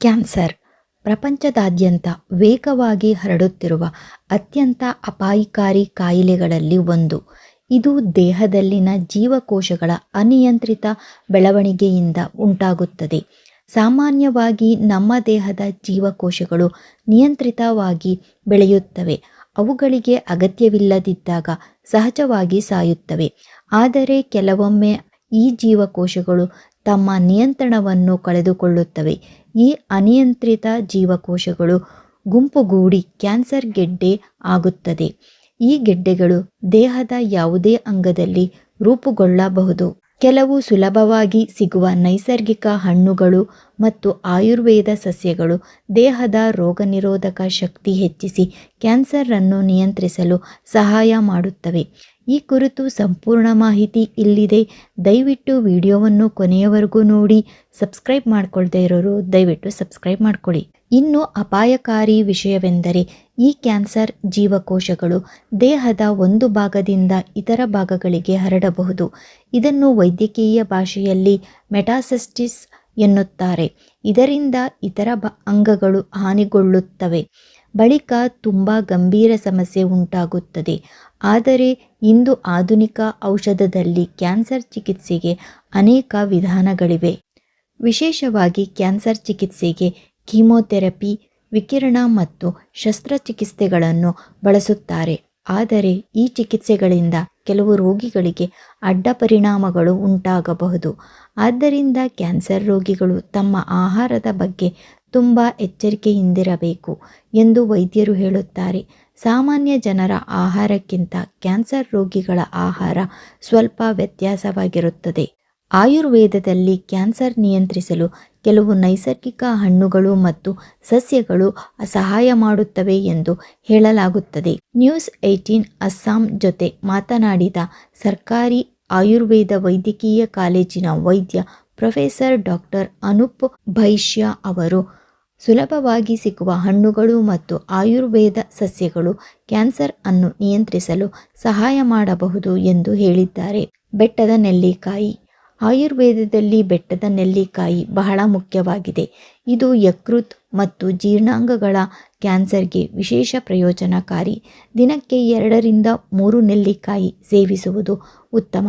Cancer ಪ್ರಪಂಚದಾದ್ಯಂತ ವೇಗವಾಗಿ ಹರಡುತ್ತಿರುವ ಅತ್ಯಂತ ಅಪಾಯಕಾರಿ ಕಾಯಿಲೆಗಳಲ್ಲಿ ಒಂದು. ಇದು ದೇಹದಲ್ಲಿನ ಜೀವಕೋಶಗಳ ಅನಿಯಂತ್ರಿತ ಬೆಳವಣಿಗೆಯಿಂದ ಉಂಟಾಗುತ್ತದೆ. ಸಾಮಾನ್ಯವಾಗಿ ನಮ್ಮ ದೇಹದ ಜೀವಕೋಶಗಳು ನಿಯಂತ್ರಿತವಾಗಿ ಬೆಳೆಯುತ್ತವೆ. ಅವುಗಳಿಗೆ ಅಗತ್ಯವಿಲ್ಲದಿದ್ದಾಗ ಸಹಜವಾಗಿ ಸಾಯುತ್ತವೆ. ಆದರೆ ಕೆಲವೊಮ್ಮೆ ಈ ಜೀವಕೋಶಗಳು ತಮ್ಮ ನಿಯಂತ್ರಣವನ್ನು ಕಳೆದುಕೊಳ್ಳುತ್ತವೆ. ಈ ಅನಿಯಂತ್ರಿತ ಜೀವಕೋಶಗಳು ಗುಂಪುಗೂಡಿ ಕ್ಯಾನ್ಸರ್ ಗೆಡ್ಡೆ ಆಗುತ್ತದೆ. ಈ ಗೆಡ್ಡೆಗಳು ದೇಹದ ಯಾವುದೇ ಅಂಗದಲ್ಲಿ ರೂಪುಗೊಳ್ಳಬಹುದು. ಕೆಲವು ಸುಲಭವಾಗಿ ಸಿಗುವ ನೈಸರ್ಗಿಕ ಹಣ್ಣುಗಳು ಮತ್ತು ಆಯುರ್ವೇದ ಸಸ್ಯಗಳು ದೇಹದ ರೋಗನಿರೋಧಕ ಶಕ್ತಿ ಹೆಚ್ಚಿಸಿ ಕ್ಯಾನ್ಸರನ್ನು ನಿಯಂತ್ರಿಸಲು ಸಹಾಯ ಮಾಡುತ್ತವೆ. ಈ ಕುರಿತು ಸಂಪೂರ್ಣ ಮಾಹಿತಿ ಇಲ್ಲಿದೆ. ದಯವಿಟ್ಟು ವಿಡಿಯೋವನ್ನು ಕೊನೆಯವರೆಗೂ ನೋಡಿ. ಸಬ್ಸ್ಕ್ರೈಬ್ ಮಾಡ್ಕೊಳ್ದೇ ಇರೋರು ದಯವಿಟ್ಟು ಸಬ್ಸ್ಕ್ರೈಬ್ ಮಾಡ್ಕೊಳ್ಳಿ. ಇನ್ನು ಅಪಾಯಕಾರಿ ವಿಷಯವೆಂದರೆ ಈ ಕ್ಯಾನ್ಸರ್ ಜೀವಕೋಶಗಳು ದೇಹದ ಒಂದು ಭಾಗದಿಂದ ಇತರ ಭಾಗಗಳಿಗೆ ಹರಡಬಹುದು. ಇದನ್ನು ವೈದ್ಯಕೀಯ ಭಾಷೆಯಲ್ಲಿ ಮೆಟಾಸ್ಟಸಿಸ್ ಎನ್ನುತ್ತಾರೆ. ಇದರಿಂದ ಇತರ ಅಂಗಗಳು ಹಾನಿಗೊಳ್ಳುತ್ತವೆ. ಬಳಿಕ ತುಂಬ ಗಂಭೀರ ಸಮಸ್ಯೆ ಉಂಟಾಗುತ್ತದೆ. ಆದರೆ ಇಂದು ಆಧುನಿಕ ಔಷಧದಲ್ಲಿ ಕ್ಯಾನ್ಸರ್ ಚಿಕಿತ್ಸೆಗೆ ಅನೇಕ ವಿಧಾನಗಳಿವೆ. ವಿಶೇಷವಾಗಿ ಕ್ಯಾನ್ಸರ್ ಚಿಕಿತ್ಸೆಗೆ ಕೀಮೋಥೆರಪಿ, ವಿಕಿರಣ ಮತ್ತು ಶಸ್ತ್ರಚಿಕಿತ್ಸೆಗಳನ್ನು ಬಳಸುತ್ತಾರೆ. ಆದರೆ ಈ ಚಿಕಿತ್ಸೆಗಳಿಂದ ಕೆಲವು ರೋಗಿಗಳಿಗೆ ಅಡ್ಡ ಪರಿಣಾಮಗಳು ಉಂಟಾಗಬಹುದು. ಆದ್ದರಿಂದ ಕ್ಯಾನ್ಸರ್ ರೋಗಿಗಳು ತಮ್ಮ ಆಹಾರದ ಬಗ್ಗೆ ತುಂಬ ಎಚ್ಚರಿಕೆಯಿಂದಿರಬೇಕು ಎಂದು ವೈದ್ಯರು ಹೇಳುತ್ತಾರೆ. ಸಾಮಾನ್ಯ ಜನರ ಆಹಾರಕ್ಕಿಂತ ಕ್ಯಾನ್ಸರ್ ರೋಗಿಗಳ ಆಹಾರ ಸ್ವಲ್ಪ ವ್ಯತ್ಯಾಸವಾಗಿರುತ್ತದೆ. ಆಯುರ್ವೇದದಲ್ಲಿ ಕ್ಯಾನ್ಸರ್ ನಿಯಂತ್ರಿಸಲು ಕೆಲವು ನೈಸರ್ಗಿಕ ಹಣ್ಣುಗಳು ಮತ್ತು ಸಸ್ಯಗಳು ಸಹಾಯ ಮಾಡುತ್ತವೆ ಎಂದು ಹೇಳಲಾಗುತ್ತದೆ. ನ್ಯೂಸ್ 18 ಅಸ್ಸಾಂ ಜೊತೆ ಮಾತನಾಡಿದ ಸರ್ಕಾರಿ ಆಯುರ್ವೇದ ವೈದ್ಯಕೀಯ ಕಾಲೇಜಿನ ವೈದ್ಯ ಪ್ರೊಫೆಸರ್ ಡಾಕ್ಟರ್ ಅನೂಪ್ ಭೈಶ್ಯ ಅವರು, ಸುಲಭವಾಗಿ ಸಿಗುವ ಹಣ್ಣುಗಳು ಮತ್ತು ಆಯುರ್ವೇದ ಸಸ್ಯಗಳು ಕ್ಯಾನ್ಸರ್ ಅನ್ನು ನಿಯಂತ್ರಿಸಲು ಸಹಾಯ ಮಾಡಬಹುದು ಎಂದು ಹೇಳಿದ್ದಾರೆ. ಬೆಟ್ಟದ ನೆಲ್ಲಿಕಾಯಿ. ಆಯುರ್ವೇದದಲ್ಲಿ ಬೆಟ್ಟದ ನೆಲ್ಲಿಕಾಯಿ ಬಹಳ ಮುಖ್ಯವಾಗಿದೆ. ಇದು ಯಕೃತ್ ಮತ್ತು ಜೀರ್ಣಾಂಗಗಳ ಕ್ಯಾನ್ಸರ್ಗೆ ವಿಶೇಷ ಪ್ರಯೋಜನಕಾರಿ. ದಿನಕ್ಕೆ 2 ರಿಂದ 3 ನೆಲ್ಲಿಕಾಯಿ ಸೇವಿಸುವುದು ಉತ್ತಮ.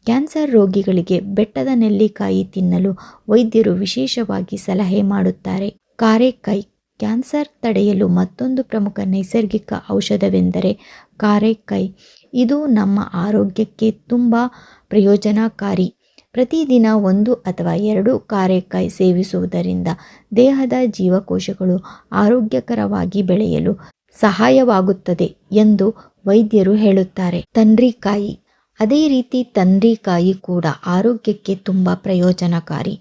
ಕ್ಯಾನ್ಸರ್ ರೋಗಿಗಳಿಗೆ ಬೆಟ್ಟದ ನೆಲ್ಲಿಕಾಯಿ ತಿನ್ನಲು ವೈದ್ಯರು ವಿಶೇಷವಾಗಿ ಸಲಹೆ ಮಾಡುತ್ತಾರೆ. ಕಾರೆಕಾಯಿ. ಕ್ಯಾನ್ಸರ್ ತಡೆಯಲು ಮತ್ತೊಂದು ಪ್ರಮುಖ ನೈಸರ್ಗಿಕ ಔಷಧವೆಂದರೆ ಕಾರೆಕಾಯಿ. ಇದು ನಮ್ಮ ಆರೋಗ್ಯಕ್ಕೆ ತುಂಬ ಪ್ರಯೋಜನಕಾರಿ. ಪ್ರತಿದಿನ 1 ಅಥವಾ 2 ಕಾರೆಕಾಯಿ ಸೇವಿಸುವುದರಿಂದ ದೇಹದ ಜೀವಕೋಶಗಳು ಆರೋಗ್ಯಕರವಾಗಿ ಬೆಳೆಯಲು ಸಹಾಯವಾಗುತ್ತದೆ ಎಂದು ವೈದ್ಯರು ಹೇಳುತ್ತಾರೆ. ತಂಡ್ರಿಕಾಯಿ. ಅದೇ ರೀತಿ ತಂಡ್ರಿಕಾಯಿ ಕೂಡ ಆರೋಗ್ಯಕ್ಕೆ ತುಂಬ ಪ್ರಯೋಜನಕಾರಿ.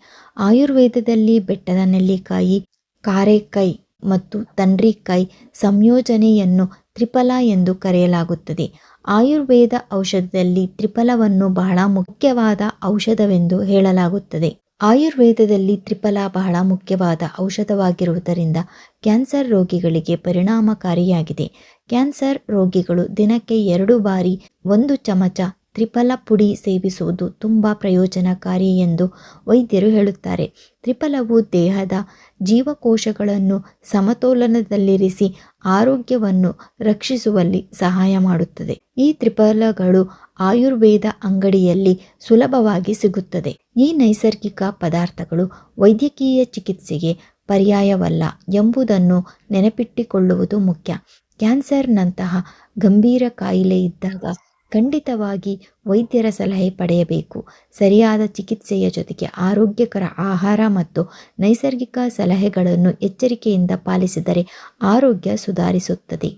ಆಯುರ್ವೇದದಲ್ಲಿ ಬೆಟ್ಟದ ನೆಲ್ಲಿಕಾಯಿ, ಕಾರೆಕಾಯಿ ಮತ್ತು ತಂಡ್ರಿಕಾಯಿ ಸಂಯೋಜನೆಯನ್ನು ತ್ರಿಫಲ ಎಂದು ಕರೆಯಲಾಗುತ್ತದೆ. ಆಯುರ್ವೇದ ಔಷಧದಲ್ಲಿ ತ್ರಿಫಲವನ್ನು ಬಹಳ ಮುಖ್ಯವಾದ ಔಷಧವೆಂದು ಹೇಳಲಾಗುತ್ತದೆ. ಆಯುರ್ವೇದದಲ್ಲಿ ತ್ರಿಫಲ ಬಹಳ ಮುಖ್ಯವಾದ ಔಷಧವಾಗಿರುವುದರಿಂದ ಕ್ಯಾನ್ಸರ್ ರೋಗಿಗಳಿಗೆ ಪರಿಣಾಮಕಾರಿಯಾಗಿದೆ. ಕ್ಯಾನ್ಸರ್ ರೋಗಿಗಳು ದಿನಕ್ಕೆ 2 ಬಾರಿ 1 ಚಮಚ ತ್ರಿಫಲ ಪುಡಿ ಸೇವಿಸುವುದು ತುಂಬ ಪ್ರಯೋಜನಕಾರಿ ಎಂದು ವೈದ್ಯರು ಹೇಳುತ್ತಾರೆ. ತ್ರಿಫಲವು ದೇಹದ ಜೀವಕೋಶಗಳನ್ನು ಸಮತೋಲನದಲ್ಲಿರಿಸಿ ಆರೋಗ್ಯವನ್ನು ರಕ್ಷಿಸುವಲ್ಲಿ ಸಹಾಯ ಮಾಡುತ್ತದೆ. ಈ ತ್ರಿಫಲಗಳು ಆಯುರ್ವೇದ ಅಂಗಡಿಯಲ್ಲಿ ಸುಲಭವಾಗಿ ಸಿಗುತ್ತದೆ. ಈ ನೈಸರ್ಗಿಕ ಪದಾರ್ಥಗಳು ವೈದ್ಯಕೀಯ ಚಿಕಿತ್ಸೆಗೆ ಪರ್ಯಾಯವಲ್ಲ ಎಂಬುದನ್ನು ನೆನಪಿಟ್ಟುಕೊಳ್ಳುವುದು ಮುಖ್ಯ. ಕ್ಯಾನ್ಸರ್ನಂತಹ ಗಂಭೀರ ಕಾಯಿಲೆ ಇದ್ದಾಗ ಖಂಡಿತವಾಗಿ ವೈದ್ಯರ ಸಲಹೆ ಪಡೆಯಬೇಕು. ಸರಿಯಾದ ಚಿಕಿತ್ಸೆಯ ಜೊತೆಗೆ ಆರೋಗ್ಯಕರ ಆಹಾರ ಮತ್ತು ನೈಸರ್ಗಿಕ ಸಲಹೆಗಳನ್ನು ಎಚ್ಚರಿಕೆಯಿಂದ ಪಾಲಿಸಿದರೆ ಆರೋಗ್ಯ ಸುಧಾರಿಸುತ್ತದೆ.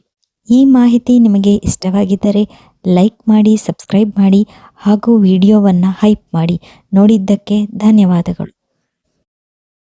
ಈ ಮಾಹಿತಿ ನಿಮಗೆ ಇಷ್ಟವಾಗಿದ್ದರೆ ಲೈಕ್ ಮಾಡಿ, ಸಬ್ಸ್ಕ್ರೈಬ್ ಮಾಡಿ ಹಾಗೂ ವಿಡಿಯೋವನ್ನು ಹೈಪ್ ಮಾಡಿ. ನೋಡಿದ್ದಕ್ಕೆ ಧನ್ಯವಾದಗಳು.